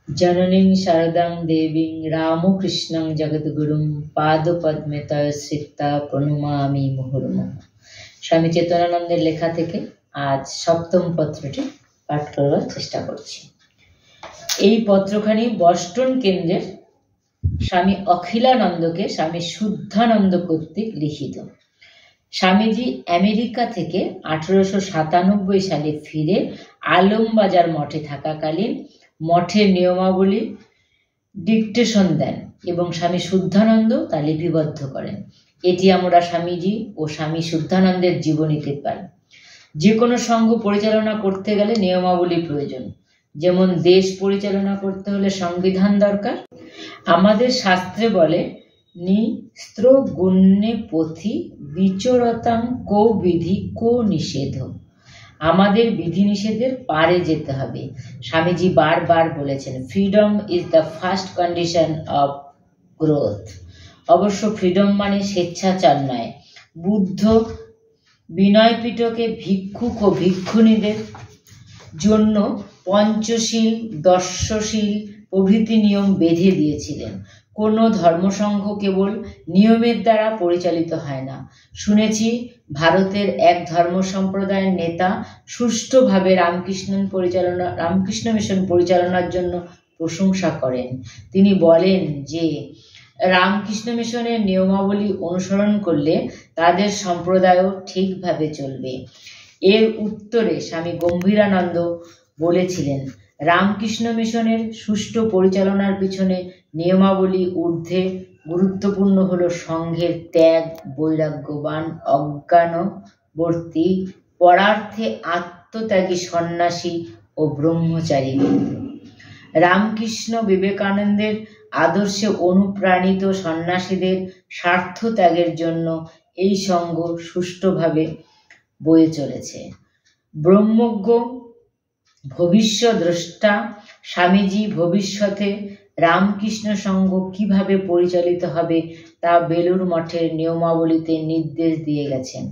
जननीं शारदां देवीं रामकृष्णं जगद्गुरुं पादपद्मे तयश्रिता প্রণমামি মুহুর্মুহুঃ। স্বামী চেতনানন্দের লেখা থেকে আজ সপ্তম পত্রটি পাঠ করার চেষ্টা করছি। এই পত্রখানি বস্টন কেন্দ্রের স্বামী অখিলানন্দকে স্বামী শুদ্ধানন্দ কর্তৃক লিখিত। স্বামীজি আমেরিকা থেকে 1897 সালে ফিরে আলমবাজার মঠে থাকাকালীন মঠের নিয়মাবলী ডিকটেশন দেন এবং স্বামী শুদ্ধানন্দ তা লিপিবদ্ধ করেন। এটি আমরা স্বামীজি ও স্বামী শুদ্ধানন্দের জীবনীতে পাই। যে কোনো সংঘ পরিচালনা করতে গেলে নিয়মাবলী প্রয়োজন। যেমন দেশ পরিচালনা করতে হলে সংবিধান দরকার। আমাদের শাস্ত্রে বলে নিস্ত্র গুণ্যে পথি বিচরতাং কো বিধি কো নিষেধ। আমাদের বিধিনিষেধের পারে যেতে হবে। স্বামীজি বারবার বলেছেন freedom is the first condition of growth. অবশ্য ফ্রিডম মানে স্বেচ্ছাচার নয়। বুদ্ধ বিনয় পিটকে ভিক্ষুক ও ভিক্ষুণীদের জন্য পঞ্চশীল, দর্শশীল প্রভৃতি নিয়ম বেঁধে দিয়েছিলেন। কোনো ধর্মসংঘ কেবল নিয়মের দ্বারা পরিচালিত হয় না। শুনেছি ভারতের এক ধর্ম সম্প্রদায়ের নেতা সুষ্ঠুভাবে রামকৃষ্ণ মিশন পরিচালনার জন্য প্রশংসা করেন। তিনি বলেন যে রামকৃষ্ণ মিশনের নিয়মাবলী অনুসরণ করলে তাদের সম্প্রদায়ও ঠিকভাবে চলবে। এর উত্তরে স্বামী গম্ভীরানন্দ বলেছিলেন রামকৃষ্ণ মিশনের সুষ্ঠু পরিচালনার পিছনে নিয়মাবলী ঊর্ধ্বে গুরুত্বপূর্ণ হলো সংঘের ত্যাগ, বৈরাগ্যবান, অজ্ঞানবর্তী, পরার্থে আত্মত্যাগী সন্ন্যাসী ও ব্রহ্মচারী। রামকৃষ্ণ বিবেকানন্দের আদর্শে অনুপ্রাণিত সন্ন্যাসীদের স্বার্থ ত্যাগের জন্য এই সংঘ সুষ্ঠুভাবে বয়ে চলেছে। ব্রহ্মজ্ঞ ভবিষ্যদ্রষ্টা স্বামীজি ভবিষ্যতে রামকৃষ্ণ সংঘ কিভাবে পরিচালিত হবে তা বেলুড় মঠের নিয়মাবলীতে নির্দেশ দিয়ে গেছেন।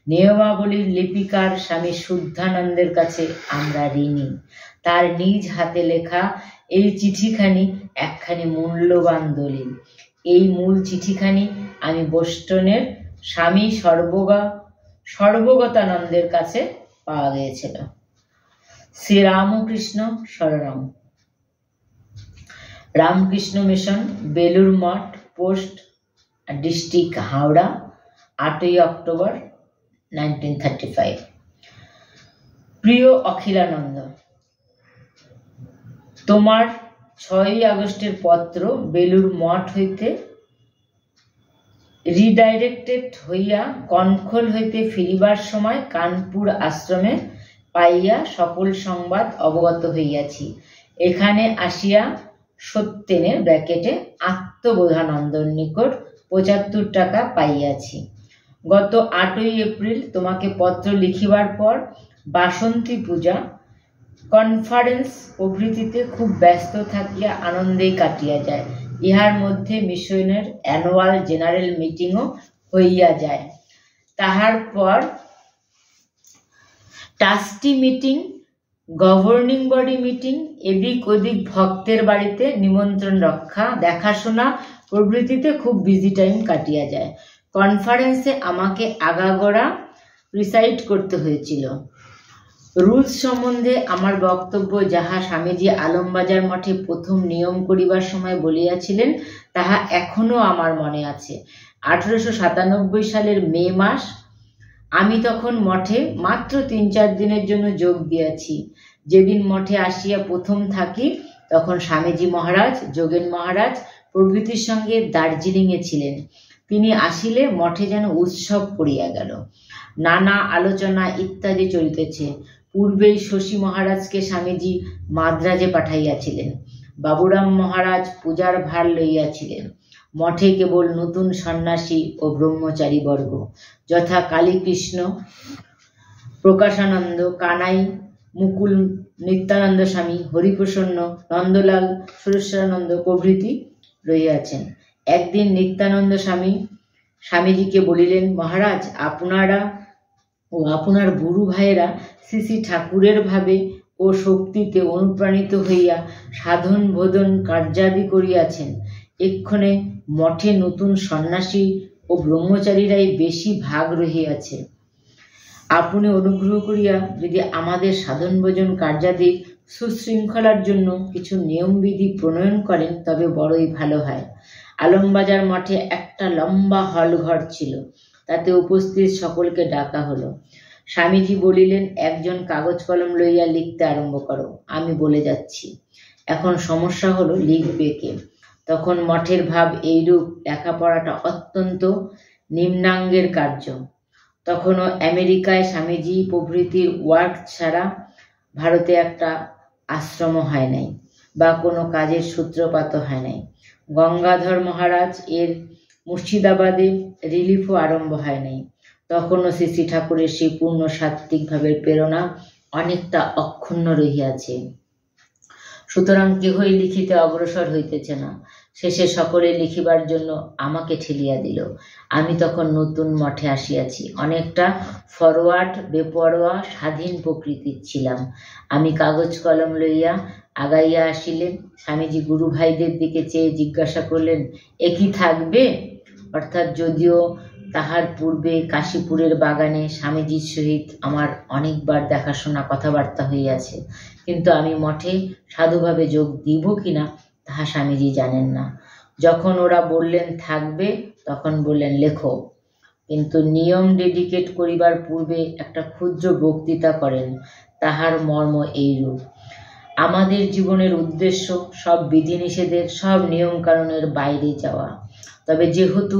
নিয়মাবলীর লিপিকার স্বামী শুদ্ধানন্দের কাছে আমরা ঋণী। তার নিজ হাতে লেখা এই চিঠিখানি একখানি মূল্যবান দলিল। এই মূল চিঠিখানি আমি বোস্টনের স্বামী সর্বগতানন্দের কাছে পাওয়া গিয়েছিল। Sri Ramakrishna শরণম। Ramakrishna mission, Belur Math, post, district Howrah, 8ই October 1935। প্রিয় অখিলানন্দ, তোমার 6ই আগস্টের পত্র বেলুড় মঠ হইতে রিডাইরেক্টেড হইয়া কনখোল হইতে ফিরিবার সময় কানপুর আশ্রমে পাইয়া সকল সংবাদ অবগত হইয়াছি। এখানে আসিয়া সত্যেনের আত্মবোধানন্দর নিকট 75 টাকা পাইয়াছি। গত 8ই এপ্রিল তোমাকে পত্র লিখিবার পর বাসন্তী পূজা, কনফারেন্স প্রভৃতিতে খুব ব্যস্ত থাকিয়া আনন্দেই কাটিয়া যায়। ইহার মধ্যে মিশনের অ্যানুয়াল জেনারেল মিটিংও হইয়া যায়। তাহার পর trustee meeting, governing body meeting, এদিক ওদিক ভক্তের বাড়িতে নিমন্ত্রণ রক্ষা, দেখাশোনা প্রভৃতিতে খুব বিজি টাইম কাটিয়া যায়। কনফারেন্সে আমাকে আগাগোড়া প্রিসাইড করতে হয়েছিল। রুলস সম্বন্ধে আমার বক্তব্য যাহা স্বামীজি আলমবাজার মঠে প্রথম নিয়ম করিবার সময় বলিয়াছিলেন তাহা এখনো আমার মনে আছে। 1897 সালের মে মাস। আমি তখন মঠে মাত্র 3-4 দিনের জন্য যোগ দিয়াছি। যেদিন মঠে আসিয়া প্রথম থাকি তখন স্বামীজি মহারাজ, যোগেন মহারাজ প্রভৃতির সঙ্গে দার্জিলিংয়ে ছিলেন। তিনি আসিলে মঠে যেন উৎসব পড়িয়া গেল। নানা আলোচনা ইত্যাদি চলিতেছে। পূর্বেই শশী মহারাজকে স্বামীজি মাদ্রাজে পাঠাইয়াছিলেন। বাবুরাম মহারাজ পূজার ভার লইয়াছিলেন। মঠে কেবল নতুন সন্ন্যাসী ও ব্রহ্মচারী বর্গ যথা কালীকৃষ্ণ, প্রকাশানন্দ, কানাই, মুকুল, নিত্যানন্দ স্বামী, হরিপ্রসন্ন, নন্দলাল, সুরেশ্বরানন্দ প্রভৃতি রহিয়াছেন। একদিন নিত্যানন্দ স্বামীজিকে বলিলেন, মহারাজ, আপনারা ও আপনার গুরু ভাইয়েরা শ্রী শ্রী ঠাকুরের ভাবে ও শক্তিতে অনুপ্রাণিত হইয়া সাধন বোধন কার্যাদি করিয়াছেন। এক্ষণে মঠে নতুন সন্ন্যাসী ও ব্রহ্মচারীরাই বেশি ভাগ রহিয়াছে। আপনি অনুগ্রহ করিয়া যদি আমাদের সাধন ভোজন কার্যাদি সুশৃঙ্খলার জন্য কিছু নিয়মবিধি প্রণয়ন করেন তবে বড়ই ভালো হয়। আলমবাজার মঠে একটা লম্বা হল ঘর ছিল, তাতে উপস্থিত সকলকে ডাকা হলো। স্বামীজি বলিলেন, একজন কাগজ কলম লইয়া লিখতে আরম্ভ করো, আমি বলে যাচ্ছি। এখন সমস্যা হলো লিখবে কে। তখন মঠের ভাব এইরূপ, লেখাপড়াটা অত্যন্ত নিম্নাঙ্গের কার্য। তখনও আমেরিকায় স্বামীজি প্রভৃতির ওয়ার্ক ছাড়া ভারতে একটা আশ্রম হয় নাই বা কোনো কাজের সূত্রপাত হয় নাই। গঙ্গাধর মহারাজ এর মুর্শিদাবাদে রিলিফও আরম্ভ হয় নাই। তখনও শ্রী ঠাকুরের সেই পূর্ণ সাত্ত্বিক ভাবের প্রেরণা অনেকটা অক্ষুণ্ণ রহিয়াছে। সুতরাং কেহই লিখিতে অগ্রসর হইতেছে না। শেষে সকলে লিখিবার জন্য আমাকে ঠেলিয়া দিল। আমি তখন নতুন মঠে আসিয়াছি, অনেকটা ফরওয়ার্ড, বেপরোয়া, স্বাধীন প্রকৃতির ছিলাম। আমি কাগজ কলম লইয়া আগাইয়া আসিলে স্বামীজি গুরু ভাইদের দিকে চেয়ে জিজ্ঞাসা করলেন, এ কি থাকবে? অর্থাৎ যদিও তাহার পূর্বে কাশীপুরের বাগানে স্বামীজির সহিত আমার অনেকবার দেখাশোনা কথাবার্তা হইয়াছে, কিন্তু আমি মঠে সাধুভাবে যোগ দিব কিনা তাহা স্বামীজি জানেন না। যখন ওরা বললেন থাকবে, তখন বললেন লেখো। কিন্তু নিয়ম ডেডিকেট করিবার পূর্বে একটা ক্ষুদ্র বক্তৃতা করেন। তাহার মর্ম এইরূপ, আমাদের জীবনের উদ্দেশ্য সব বিধিনিষেধের, সব নিয়ম কানুনের বাইরে যাওয়া। তবে যেহেতু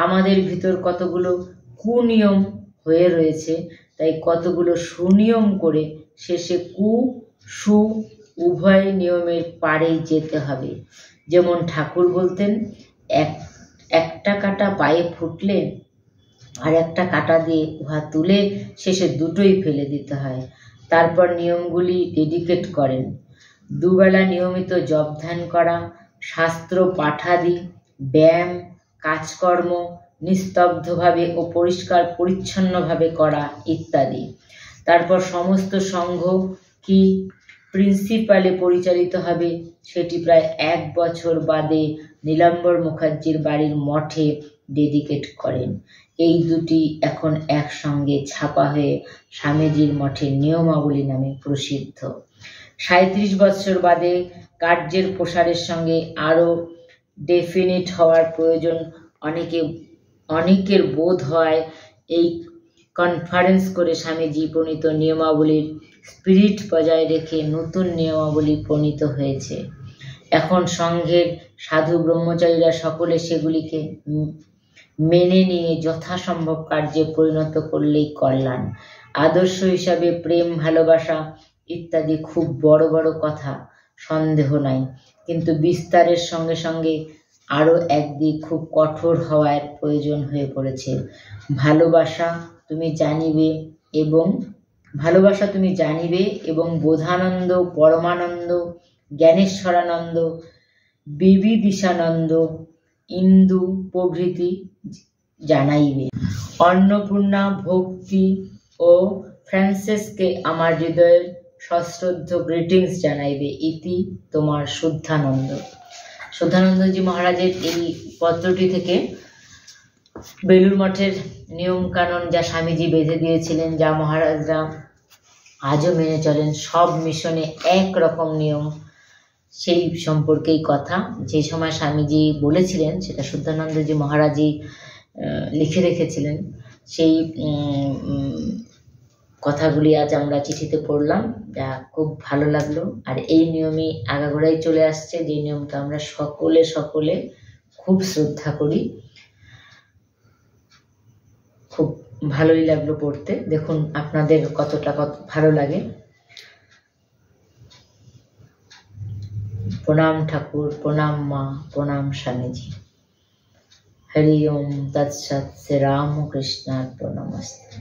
আমাদের ভিতর কতগুলো কুনিয়ম হয়ে রয়েছে, তাই কতগুলো সুনিয়ম করে শেষে সু উভয় নিয়মের পাড়েই যেতে হবে। যেমন ঠাকুর বলতেন, একটা কাঁটা পায়ে ফুটলে আর একটা কাঁটা দিয়ে উহা তুলে শেষে দুটোই ফেলে দিতে হয়। তারপর নিয়মগুলি ডেডিকেট করেন। দুবেলা নিয়মিত জপ ধ্যান করা, শাস্ত্র পাঠাদি, ব্যায়াম, কাজকর্ম নিস্তব্ধভাবে ও পরিষ্কার পরিচ্ছন্নভাবে করা ইত্যাদি। তারপর সমস্ত সংঘ কি প্রিন্সিপালে পরিচালিত হবে সেটি প্রায় 1 বছর বাদে নীলাম্বর মুখার্জির বাড়ির মঠে ডেডিকেট করেন। এই দুটি এখন একসঙ্গে ছাপা হয়ে স্বামীজির মঠের নিয়মাবলী নামে প্রসিদ্ধ। 37 বছর বাদে কার্যের প্রসারের সঙ্গে আরও ডেফিনিট হওয়ার প্রয়োজন অনেকের বোধ হয় এই কনফারেন্স করে স্বামীজি প্রণীত নিয়মাবলীর স্পিরিট বজায় রেখে নতুন নিয়মাবলী প্রণীত হয়েছে। এখন সংঘের সাধু ব্রহ্মচারীরা সকলে সেগুলিকে মেনে নিয়ে যথাসম্ভব কার্যে পরিণত করলেই কল্যাণ। আদর্শ হিসাবে প্রেম, ভালোবাসা ইত্যাদি খুব বড় বড় কথা, সন্দেহ নাই, কিন্তু বিস্তারের সঙ্গে সঙ্গে আরও একদিক খুব কঠোর হওয়ার প্রয়োজন হয়ে পড়েছে। ভালোবাসা তুমি জানিবে এবং বোধানন্দ, পরমানন্দ, জ্ঞানেশ্বরানন্দ, বিবিদিশানন্দ, ইন্দু প্রভৃতি জানাইবে। অন্নপূর্ণা, ভক্তি ও ফ্রান্সেসকে আমার হৃদয়ের সশ্রদ্ধ গ্রিটিংস জানাইবে। ইতি তোমার শুদ্ধানন্দ। শুদ্ধানন্দজি মহারাজের এই পত্রটি থেকে বেলুড় মঠের নিয়ম কানুন যা স্বামীজি বেঁধে দিয়েছিলেন, যা মহারাজরা আজও মেনে চলেন, সব মিশনে একরকম নিয়ম, সেই সম্পর্কেই কথা। যে সময় স্বামীজি বলেছিলেন সেটা শুদ্ধানন্দজি মহারাজই লিখে রেখেছিলেন। সেই কথাগুলি আজ আমরা চিঠিতে পড়লাম, যা খুব ভালো লাগলো। আর এই নিয়মই আগাগোড়াই চলে আসছে, যে নিয়মকে আমরা সকলে খুব শ্রদ্ধা করি। খুব ভালোই লাগলো পড়তে। দেখুন আপনাদের কতটা ভালো লাগে। প্রণাম ঠাকুর, প্রণাম মা, প্রণাম স্বামীজি। হরি ওম তৎসৎ। শ্রী রামকৃষ্ণার্পণমস্তু।